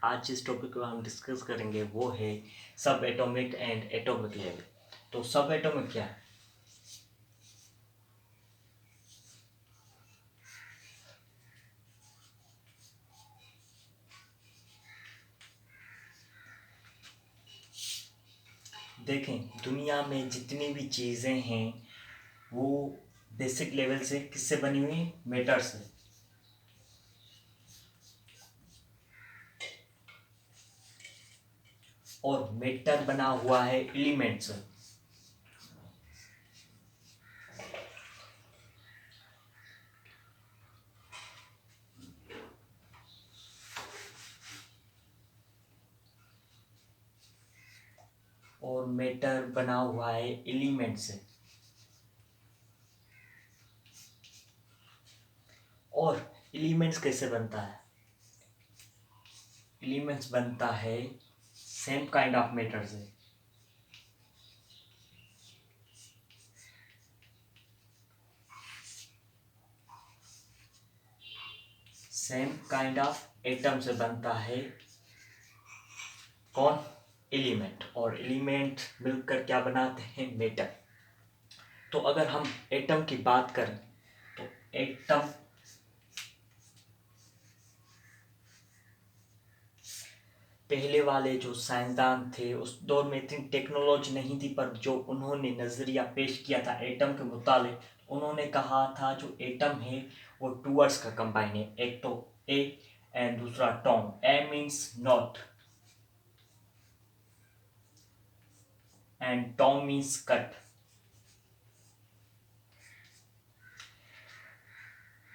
आज जिस टॉपिक को हम डिस्कस करेंगे वो है सब एटॉमिक एंड एटॉमिक लेवल। तो सब एटॉमिक क्या है? देखें, दुनिया में जितनी भी चीज़ें हैं वो बेसिक लेवल से किससे बनी हुई हैं? मैटर से। और मैटर बना हुआ है एलिमेंट से। और मैटर बना हुआ है एलिमेंट से। और एलिमेंट्स कैसे बनता है? एलिमेंट्स बनता है सेम काइंड ऑफ मैटर से। सेम काइंड ऑफ एटम से बनता है कौन? एलिमेंट। और एलिमेंट मिलकर क्या बनाते हैं? मैटर। तो अगर हम एटम की बात करें तो एटम पहले वाले जो साइंसदान थे उस दौर में इतनी टेक्नोलॉजी नहीं थी, पर जो उन्होंने नज़रिया पेश किया था एटम के मुतालिक, उन्होंने कहा था जो एटम है वो टू वर्ड्स का कंबाइन है। एक तो ए एंड दूसरा Tom. A means not and Tom means cut.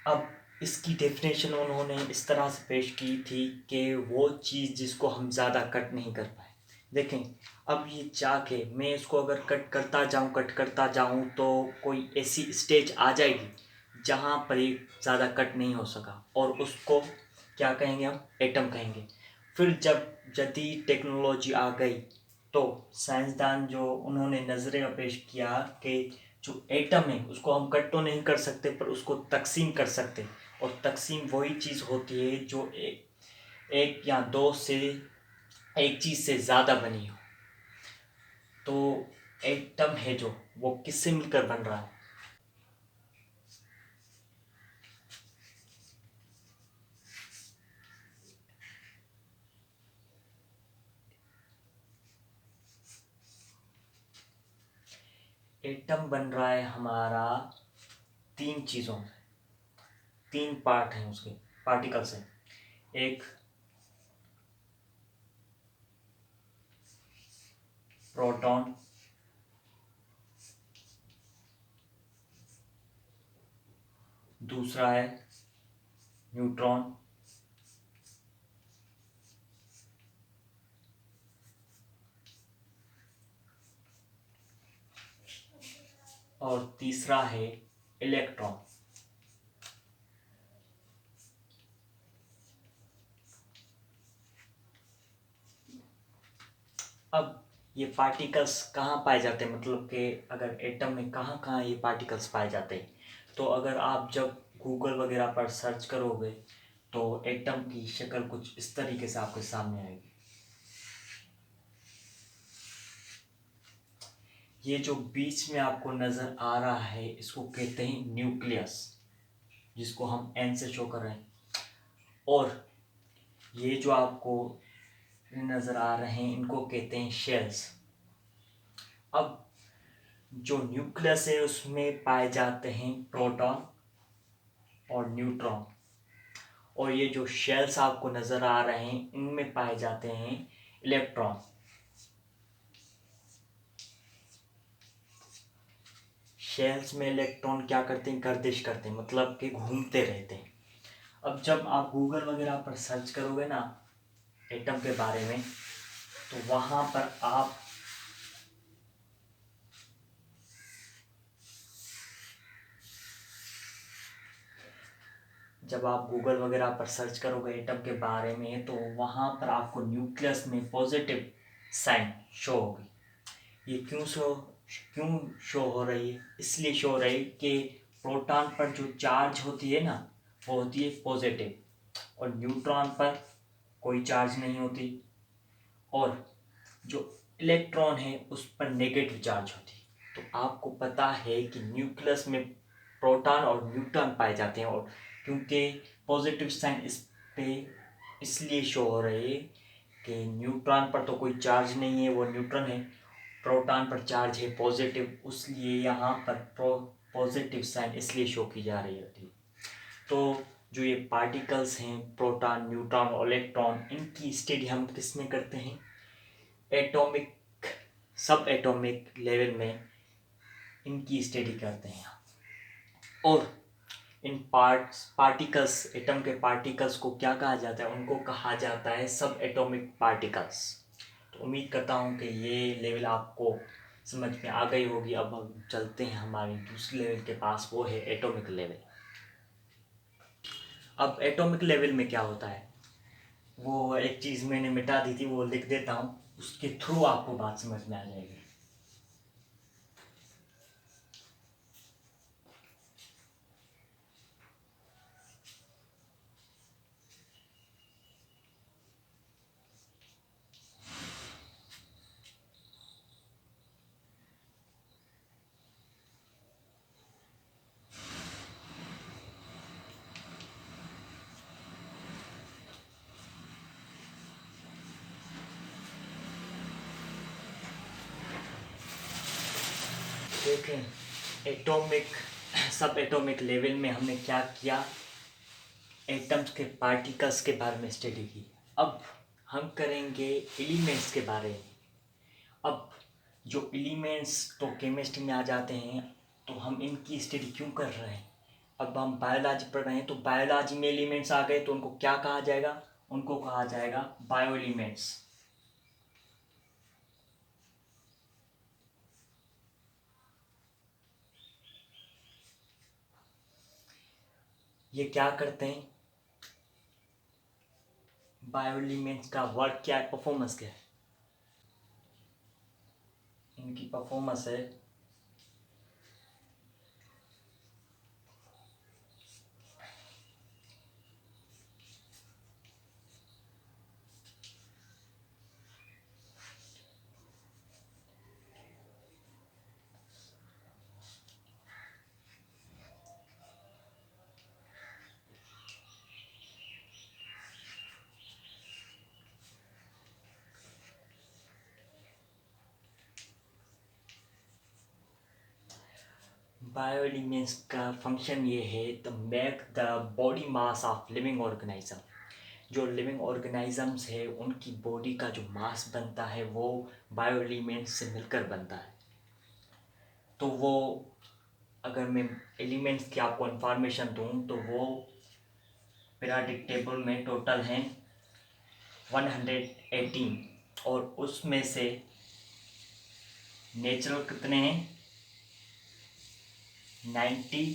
अब इसकी डेफिनेशन उन्होंने इस तरह से पेश की थी कि वो चीज़ जिसको हम ज़्यादा कट नहीं कर पाए। देखें, अब ये चाके मैं इसको अगर कट करता जाऊँ तो कोई ऐसी स्टेज आ जाएगी जहाँ पर ये ज़्यादा कट नहीं हो सका, और उसको क्या कहेंगे? हम एटम कहेंगे। फिर जब जदीद टेक्नोलॉजी आ गई तो साइंसदान जो उन्होंने नज़रिया पेश किया कि जो एटम है उसको हम कट तो नहीं कर सकते पर उसको तकसीम कर सकते। और तकसीम वही चीज़ होती है जो एक या दो से एक चीज़ से ज़्यादा बनी हो। तो एटम है जो वो किससे मिलकर बन रहा है? एटम बन रहा है हमारा तीन चीज़ों से। तीन पार्ट हैं उसके, पार्टिकल्स हैं। एक प्रोटॉन, दूसरा है न्यूट्रॉन, और तीसरा है इलेक्ट्रॉन। अब ये पार्टिकल्स कहाँ पाए जाते हैं, मतलब कि अगर एटम में कहाँ कहाँ ये पार्टिकल्स पाए जाते हैं? तो अगर आप जब गूगल वगैरह पर सर्च करोगे तो एटम की शक्ल कुछ इस तरीके से आपके सामने आएगी। ये जो बीच में आपको नज़र आ रहा है इसको कहते हैं न्यूक्लियस, जिसको हम एन से शो कर रहे हैं। और ये जो आपको नज़र आ रहे हैं इनको कहते हैं शेल्स। अब जो न्यूक्लियस है उसमें पाए जाते हैं प्रोटॉन और न्यूट्रॉन। और ये जो शेल्स आपको नज़र आ रहे हैं इनमें पाए जाते हैं इलेक्ट्रॉन। शेल्स में इलेक्ट्रॉन क्या करते हैं? गर्दिश करते हैं, मतलब कि घूमते रहते हैं। अब जब आप गूगल वगैरह पर सर्च करोगे ना एटम के बारे में तो वहाँ पर आप जब आप गूगल वगैरह पर सर्च करोगे एटम के बारे में तो वहाँ पर आपको न्यूक्लियस में पॉजिटिव साइन शो होगी। ये क्यों शो हो रही है? इसलिए शो हो रही है कि प्रोटॉन पर जो चार्ज होती है ना वो होती है पॉजिटिव, और न्यूट्रॉन पर कोई चार्ज नहीं होती, और जो इलेक्ट्रॉन है उस पर नेगेटिव चार्ज होती। तो आपको पता है कि न्यूक्लियस में प्रोटॉन और न्यूट्रॉन पाए जाते हैं, और क्योंकि पॉजिटिव साइन इस पे इसलिए शो हो रहे है कि न्यूट्रॉन पर तो कोई चार्ज नहीं है, वो न्यूट्रॉन है, प्रोटॉन पर चार्ज है पॉजिटिव, उसलिए यहाँ पर पॉजिटिव साइन इसलिए शो की जा रही होती है। तो जो ये पार्टिकल्स हैं प्रोटॉन, न्यूट्रॉन और इलेक्ट्रॉन, इनकी स्टडी हम किस में करते हैं? एटॉमिक, सब एटॉमिक लेवल में इनकी स्टडी करते हैं। और इन पार्टिकल्स, एटम के पार्टिकल्स को क्या कहा जाता है? उनको कहा जाता है सब एटॉमिक पार्टिकल्स। तो उम्मीद करता हूँ कि ये लेवल आपको समझ में आ गई होगी। अब हम चलते हैं हमारी दूसरे लेवल के पास, वो है एटॉमिक लेवल। अब एटॉमिक लेवल में क्या होता है, वो एक चीज़ मैंने मिटा दी थी, वो लिख देता हूँ, उसके थ्रू आपको बात समझ में आ जाएगी। देखें, एटॉमिक, सब एटॉमिक लेवल में हमने क्या किया, एटम्स के पार्टिकल्स के बारे में स्टडी की। अब हम करेंगे एलिमेंट्स के बारे में। अब जो एलिमेंट्स तो केमिस्ट्री में आ जाते हैं, तो हम इनकी स्टडी क्यों कर रहे हैं? अब हम बायोलॉजी पढ़ रहे हैं, तो बायोलॉजी में एलिमेंट्स आ गए, तो उनको क्या कहा जाएगा? उनको कहा जाएगा बायो एलिमेंट्स। ये क्या करते हैं? बायो एलिमेंट्स का वर्क क्या है, परफॉर्मेंस क्या है? इनकी परफॉर्मेंस है बायो एलिमेंट्स का फंक्शन ये है, the make the body mass of living organism. जो लिविंग ऑर्गेनिजम्स है उनकी बॉडी का जो मास बनता है वो बायो एलिमेंट्स से मिलकर बनता है। तो वो, अगर मैं एलिमेंट्स की आपको इंफॉर्मेशन दूं, तो वो पीरियोडिक टेबल में टोटल हैं 118, और उसमें से नेचुरल कितने हैं? 90।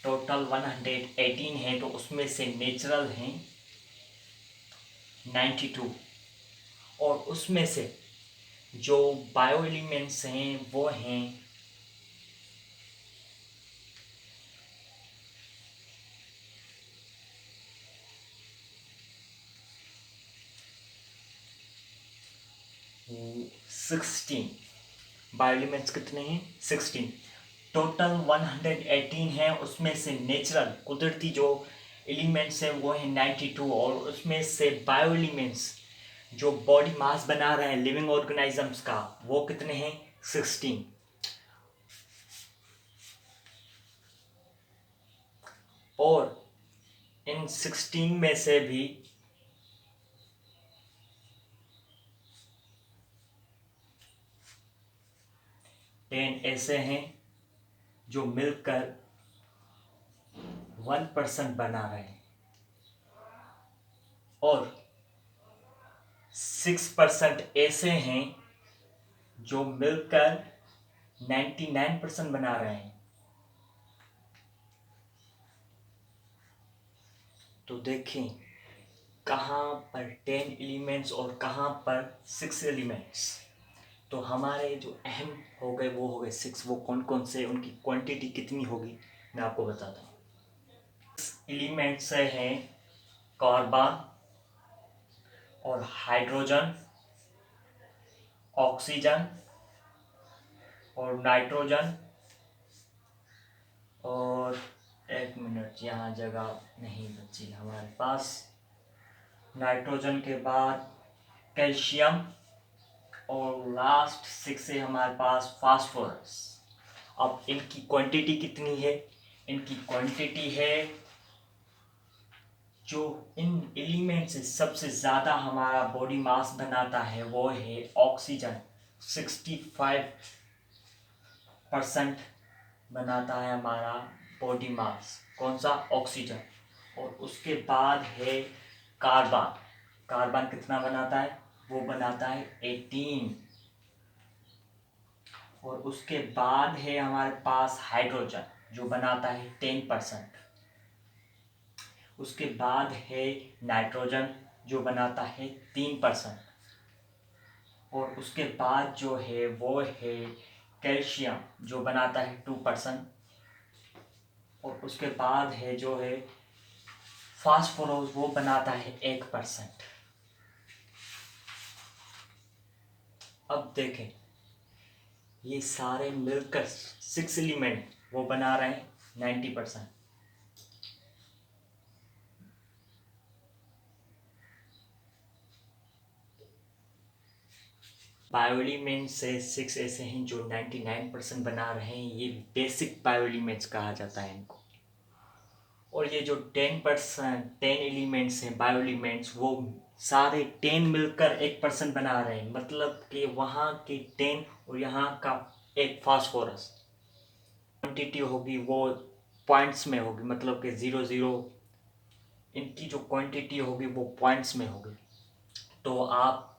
टोटल 118 हैं, तो उसमें से नेचुरल हैं 92, और उसमें से जो बायो एलिमेंट्स हैं वो हैं 16। बायो एलिमेंट्स कितने हैं? 16। टोटल 118 है, उसमें से नेचुरल कुदरती जो एलिमेंट्स हैं वो हैं 92, और उसमें से बायो एलिमेंट्स जो बॉडी मास बना रहे हैं लिविंग ऑर्गेनिजम्स का, वो कितने हैं? 16। और इन 16 में से भी 10 ऐसे हैं जो मिलकर 1% बना रहे हैं, और 6% ऐसे हैं जो मिलकर 99% बना रहे हैं। तो देखें, कहाँ पर 10 एलिमेंट्स और कहाँ पर 6 एलिमेंट्स। तो हमारे जो अहम हो गए वो हो गए 6। वो कौन कौन से, उनकी क्वांटिटी कितनी होगी, मैं आपको बताता हूँ। एलिमेंट से हैं कार्बन और हाइड्रोजन, ऑक्सीजन और नाइट्रोजन, और एक मिनट, यहाँ जगह नहीं बची हमारे पास। नाइट्रोजन के बाद कैल्शियम और लास्ट 6 है हमारे पास फास्फोरस। अब इनकी क्वांटिटी कितनी है? इनकी क्वांटिटी है, जो इन एलिमेंट से सबसे ज़्यादा हमारा बॉडी मास बनाता है वो है ऑक्सीजन। 65% बनाता है हमारा बॉडी मास। कौन सा? ऑक्सीजन। और उसके बाद है कार्बन। कार्बन कितना बनाता है? वो बनाता है 18। और उसके बाद है हमारे पास हाइड्रोजन, जो बनाता है 10%। उसके बाद है नाइट्रोजन, जो बनाता है 3%। और उसके बाद जो है वो है कैल्शियम, जो बनाता है 2%। और उसके बाद है जो है फास्फोरस, वो बनाता है 1%। अब देखें, ये सारे मिलकर 6 एलिमेंट वो बना रहे हैं 90%। बायो एलिमेंट्स से 6 ऐसे हैं जो 99% बना रहे हैं। ये बेसिक बायो एलिमेंट्स कहा जाता है इनको। और ये जो 10 एलिमेंट्स हैं बायो एलिमेंट्स, वो सारे 10 मिलकर 1% बना रहे हैं। मतलब कि वहाँ के 10 और यहाँ का एक फास्फोरस क्वांटिटी होगी वो पॉइंट्स में होगी, मतलब कि 0 0। इनकी जो क्वांटिटी होगी वो पॉइंट्स में होगी। तो आप,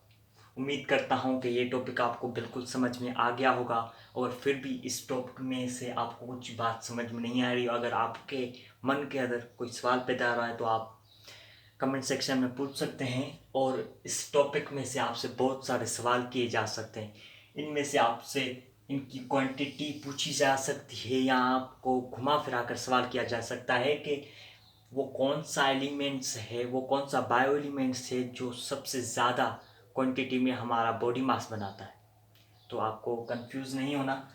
उम्मीद करता हूँ कि ये टॉपिक आपको बिल्कुल समझ में आ गया होगा। और फिर भी इस टॉपिक में से आपको कुछ बात समझ में नहीं आ रही, अगर आपके मन के अंदर कोई सवाल पैदा आ रहा है तो आप कमेंट सेक्शन में पूछ सकते हैं। और इस टॉपिक में से आपसे बहुत सारे सवाल किए जा सकते हैं। इनमें से आपसे इनकी क्वांटिटी पूछी जा सकती है, या आपको घुमा फिरा कर सवाल किया जा सकता है कि वो कौन सा एलिमेंट्स है, वो कौन सा बायो एलिमेंट्स है जो सबसे ज़्यादा क्वांटिटी में हमारा बॉडी मास बनाता है। तो आपको कंफ्यूज नहीं होना,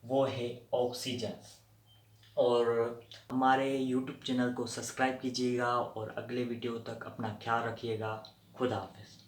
वो है ऑक्सीजन। और हमारे यूट्यूब चैनल को सब्सक्राइब कीजिएगा और अगले वीडियो तक अपना ख्याल रखिएगा। खुदा हाफिज़।